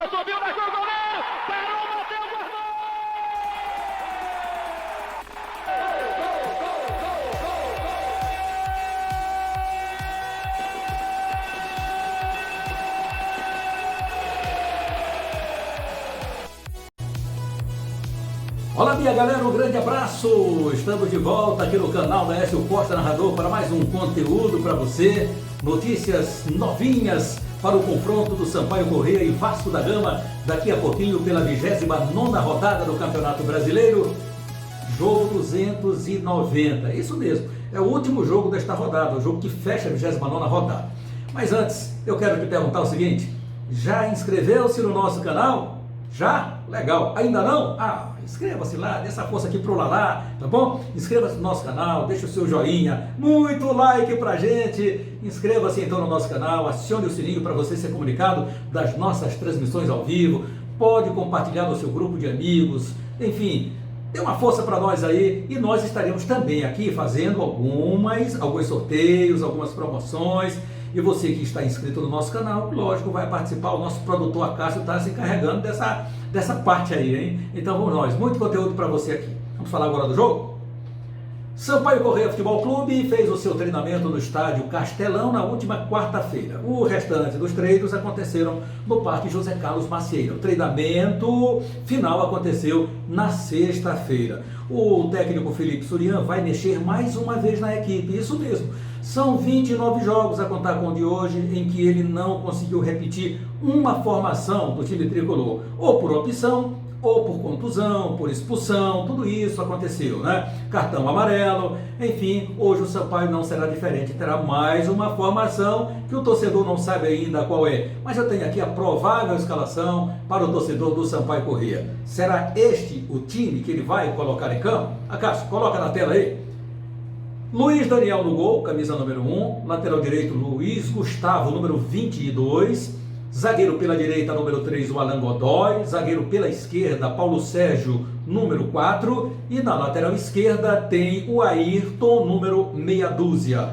Subiu na gol, goleiro! Parou, bateu, guardou! Olá, minha galera, um grande abraço! Estamos de volta aqui no canal da Écio Costa Narrador para mais um conteúdo para você. Notícias novinhas para o confronto do Sampaio Corrêa e Vasco da Gama daqui a pouquinho pela 29ª rodada do Campeonato Brasileiro. Jogo 290, isso mesmo, é o último jogo desta rodada, o jogo que fecha a 29ª rodada. Mas antes, eu quero te perguntar o seguinte: já inscreveu-se no nosso canal? Já? Legal. Ainda não? Inscreva-se lá, dê essa força aqui pro Lalá, tá bom? Inscreva-se no nosso canal, deixa o seu joinha, muito like pra gente. Inscreva-se então no nosso canal, acione o sininho para você ser comunicado das nossas transmissões ao vivo. Pode compartilhar no seu grupo de amigos, enfim, dê uma força para nós aí. E nós estaremos também aqui fazendo alguns sorteios, algumas promoções. E você que está inscrito no nosso canal, lógico, vai participar. O nosso produtor Acácio está se encarregando dessa parte aí, hein? Então vamos nós, muito conteúdo para você aqui. Vamos falar agora do jogo? Sampaio Corrêa Futebol Clube fez o seu treinamento no estádio Castelão na última quarta-feira. O restante dos treinos aconteceram no Parque José Carlos Macieira. O treinamento final aconteceu na sexta-feira. O técnico Felipe Surian vai mexer mais uma vez na equipe, isso mesmo. São 29 jogos a contar com o de hoje em que ele não conseguiu repetir uma formação do time tricolor, ou por opção, ou por contusão, por expulsão, tudo isso aconteceu, né? Cartão amarelo, enfim, hoje o Sampaio não será diferente, terá mais uma formação que o torcedor não sabe ainda qual é, mas eu tenho aqui a provável escalação para o torcedor do Sampaio Corrêa. Será este o time que ele vai colocar em campo? Acácio, coloca na tela aí. Luiz Daniel no gol, camisa número 1, lateral direito Luiz Gustavo, número 22, zagueiro pela direita, número 3, o Alan Godoy, zagueiro pela esquerda, Paulo Sérgio, número 4, e na lateral esquerda tem o Ayrton, número meia dúzia.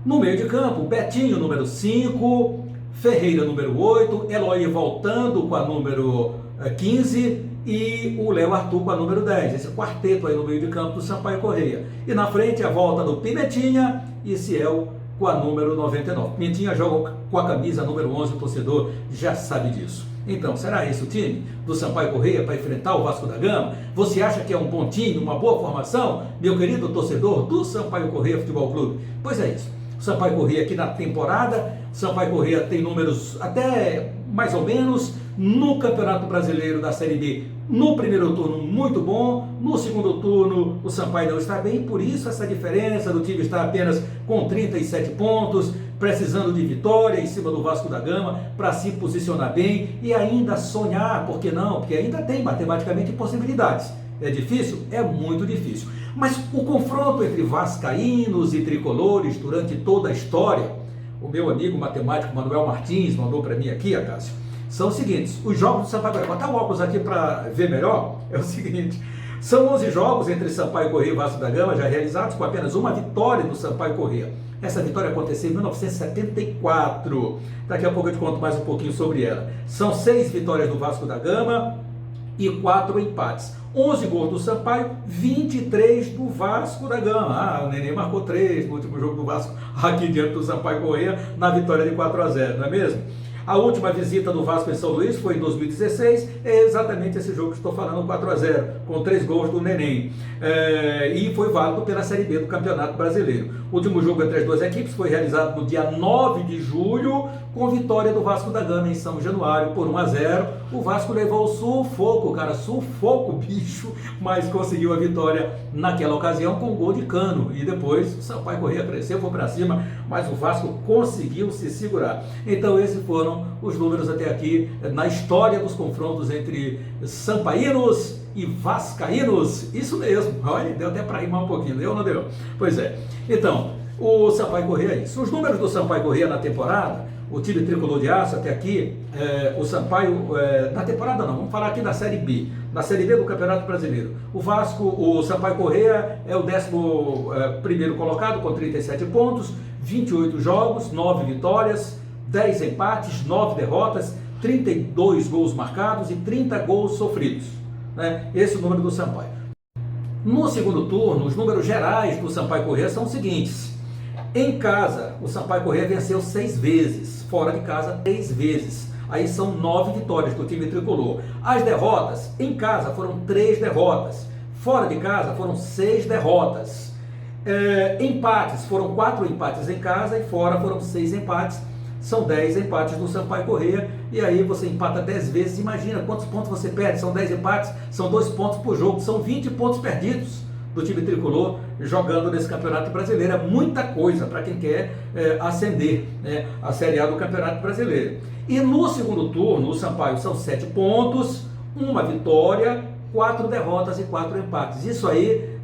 No meio de campo, Betinho, número 5, Ferreira, número 8, Eloy voltando com a número 15, e o Léo Arthur com a número 10, esse quarteto aí no meio de campo do Sampaio Corrêa. E na frente a volta do Pimentinha e Ciel com a número 99. Pimentinha joga com a camisa número 11, o torcedor já sabe disso. Então, será esse o time do Sampaio Corrêa para enfrentar o Vasco da Gama? Você acha que é um pontinho, uma boa formação, meu querido torcedor do Sampaio Corrêa Futebol Clube? Pois é isso. O Sampaio Corrêa aqui na temporada, o Sampaio Corrêa tem números até mais ou menos no Campeonato Brasileiro da Série B. No primeiro turno muito bom, no segundo turno o Sampaio não está bem, por isso essa diferença do time está apenas com 37 pontos, precisando de vitória em cima do Vasco da Gama para se posicionar bem e ainda sonhar, por que não? Porque ainda tem matematicamente possibilidades. É difícil? É muito difícil. Mas o confronto entre vascaínos e tricolores durante toda a história, o meu amigo matemático Manuel Martins mandou para mim aqui, Acácio, são os seguintes: os jogos do Sampaio Corrêa, vou botar o óculos aqui para ver melhor, é o seguinte: são 11 jogos entre Sampaio Corrêa e Vasco da Gama já realizados com apenas uma vitória do Sampaio Corrêa. Essa vitória aconteceu em 1974, daqui a pouco eu te conto mais um pouquinho sobre ela. São 6 vitórias do Vasco da Gama e 4 empates. 11 gols do Sampaio, 23 do Vasco da Gama. O Nenê marcou 3 no último jogo do Vasco aqui diante do Sampaio Corrêa, na vitória de 4-0, não é mesmo? A última visita do Vasco em São Luís foi em 2016, é exatamente esse jogo que estou falando, 4-0, com 3 gols do Neném. E foi válido pela Série B do Campeonato Brasileiro. O último jogo entre as duas equipes foi realizado no dia 9 de julho, com vitória do Vasco da Gama em São Januário por 1-0. O Vasco levou sufoco, bicho, mas conseguiu a vitória naquela ocasião com gol de Cano. E depois o Sampaio Corrêa cresceu, foi para cima, mas o Vasco conseguiu se segurar. Então esses foram os números até aqui na história dos confrontos entre sampaínos e vascaínos. Isso mesmo, olha, deu até para rimar um pouquinho, deu ou não deu? Pois é. Então, o Sampaio Corrêa é isso. Os números do Sampaio Corrêa na temporada, o time tricolor de aço até aqui, o Sampaio, na temporada não, vamos falar aqui da Série B, na Série B do Campeonato Brasileiro. O Sampaio Corrêa é o 11º colocado com 37 pontos, 28 jogos, 9 vitórias, 10 empates, 9 derrotas, 32 gols marcados e 30 gols sofridos, né? Esse é o número do Sampaio. No segundo turno, os números gerais do Sampaio Corrêa são os seguintes. Em casa, o Sampaio Corrêa venceu 6 vezes, fora de casa 3 vezes. Aí são 9 vitórias do time tricolor. As derrotas, em casa foram 3 derrotas, fora de casa foram 6 derrotas. Empates, foram 4 empates em casa e fora foram 6 empates. São 10 empates do Sampaio Corrêa, e aí você empata 10 vezes, imagina quantos pontos você perde, são 10 empates, são 2 pontos por jogo, são 20 pontos perdidos do time tricolor jogando nesse Campeonato Brasileiro. É muita coisa para quem quer ascender, né, a Série A do Campeonato Brasileiro. E no segundo turno, o Sampaio são 7 pontos, 1 vitória, 4 derrotas e 4 empates. Isso aí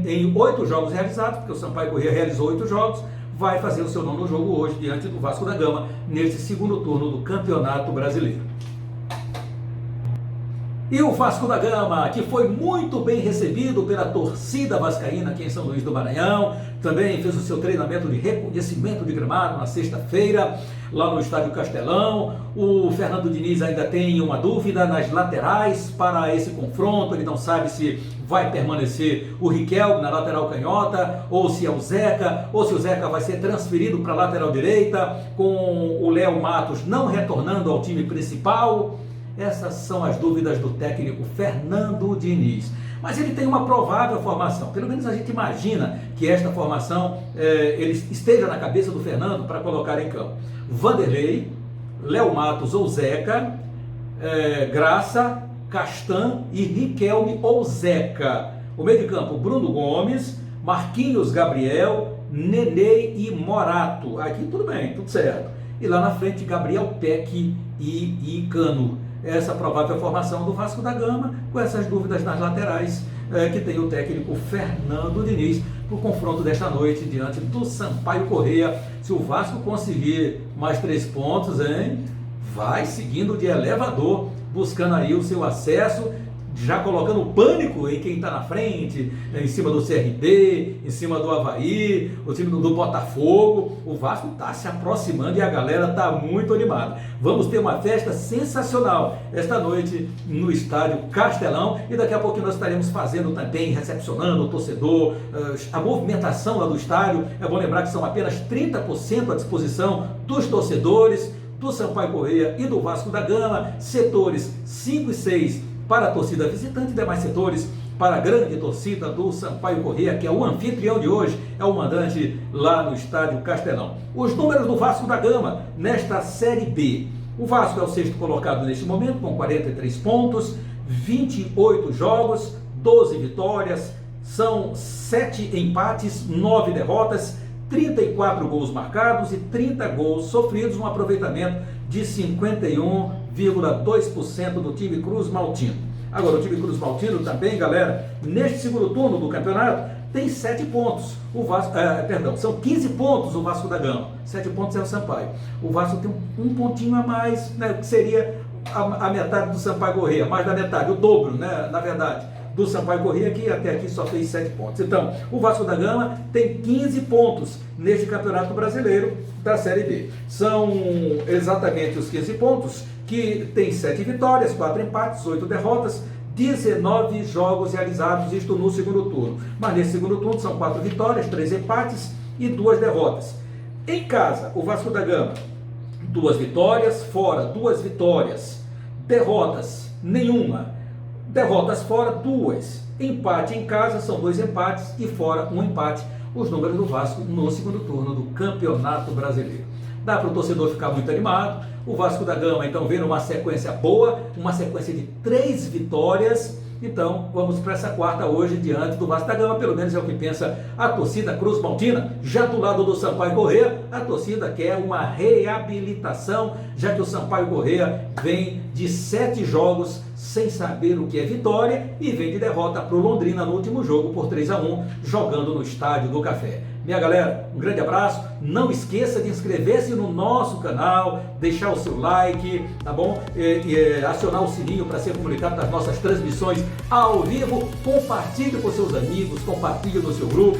em 8 jogos realizados, porque o Sampaio Corrêa realizou 8 jogos, vai fazer o seu 9º jogo hoje diante do Vasco da Gama, neste segundo turno do Campeonato Brasileiro. E o Vasco da Gama, que foi muito bem recebido pela torcida vascaína aqui em São Luís do Maranhão, também fez o seu treinamento de reconhecimento de gramado na sexta-feira, lá no Estádio Castelão. O Fernando Diniz ainda tem uma dúvida nas laterais para esse confronto, ele não sabe se vai permanecer o Riquelme na lateral canhota, ou se é o Zeca, ou se o Zeca vai ser transferido para a lateral direita, com o Léo Matos não retornando ao time principal. Essas são as dúvidas do técnico Fernando Diniz. Mas ele tem uma provável formação. Pelo menos a gente imagina que esta formação ele esteja na cabeça do Fernando para colocar em campo. Vanderlei, Léo Matos ou Zeca, Graça, Castan e Riquelme ou Zeca. O meio de campo, Bruno Gomes, Marquinhos Gabriel, Nenê e Morato. Aqui tudo bem, tudo certo. E lá na frente, Gabriel Peck e Cano. Essa provável formação do Vasco da Gama, com essas dúvidas nas laterais, que tem o técnico Fernando Diniz, para o confronto desta noite diante do Sampaio Corrêa. Se o Vasco conseguir mais 3 pontos, vai seguindo de elevador, buscando aí o seu acesso, já colocando pânico em quem está na frente, em cima do CRB, em cima do Avaí, o time do Botafogo. O Vasco está se aproximando e a galera está muito animada. Vamos ter uma festa sensacional esta noite no Estádio Castelão, e daqui a pouco nós estaremos fazendo também, recepcionando o torcedor, a movimentação lá do estádio. É bom lembrar que são apenas 30% à disposição dos torcedores do Sampaio Corrêa e do Vasco da Gama, setores 5 e 6 para a torcida visitante e demais setores para a grande torcida do Sampaio Corrêa, que é o anfitrião de hoje, é o mandante lá no Estádio Castelão. Os números do Vasco da Gama nesta Série B. O Vasco é o 6º colocado neste momento, com 43 pontos, 28 jogos, 12 vitórias, são 7 empates, 9 derrotas, 34 gols marcados e 30 gols sofridos, um aproveitamento de 51,2% do time Cruz Maltino. Agora, o time Cruz Maltino também, galera, neste segundo turno do campeonato, tem 7 pontos. O Vasco, são 15 pontos o Vasco da Gama. 7 pontos é o Sampaio. O Vasco tem um pontinho a mais, né, que seria a metade do Sampaio Corrêa, mais da metade, o dobro, né, na verdade, do Sampaio Corrêa, que até aqui só fez 7 pontos. Então, o Vasco da Gama tem 15 pontos neste Campeonato Brasileiro da Série B. São exatamente os 15 pontos que tem 7 vitórias, 4 empates, 8 derrotas, 19 jogos realizados, isto no segundo turno. Mas nesse segundo turno são 4 vitórias, 3 empates e 2 derrotas. Em casa, o Vasco da Gama, 2 vitórias, fora 2 vitórias, derrotas nenhuma, derrotas fora 2, empate em casa são 2 empates e fora 1 empate. Os números do Vasco no segundo turno do Campeonato Brasileiro. Dá para o torcedor ficar muito animado. O Vasco da Gama então vem numa sequência boa, uma sequência de 3 vitórias. Então vamos para essa quarta hoje diante do Vasco da Gama, pelo menos é o que pensa a torcida Cruz Maltina. Já do lado do Sampaio Corrêa, a torcida quer uma reabilitação, já que o Sampaio Corrêa vem de 7 jogos sem saber o que é vitória e vem de derrota para o Londrina no último jogo por 3-1, jogando no Estádio do Café. Minha galera, um grande abraço. Não esqueça de inscrever-se no nosso canal, deixar o seu like, tá bom? E acionar o sininho para ser comunicado das nossas transmissões ao vivo. Compartilhe com seus amigos, compartilhe no seu grupo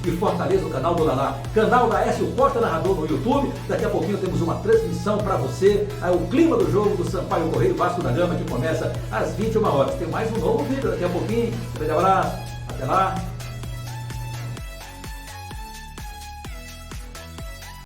e fortaleça o canal do Naná. Canal da Écio Costa Narrador no YouTube. Daqui a pouquinho temos uma transmissão para você. Aí o clima do jogo do Sampaio Corrêa e Vasco da Gama, que começa às 21 horas. Tem mais um novo vídeo daqui a pouquinho. Grande abraço, até lá.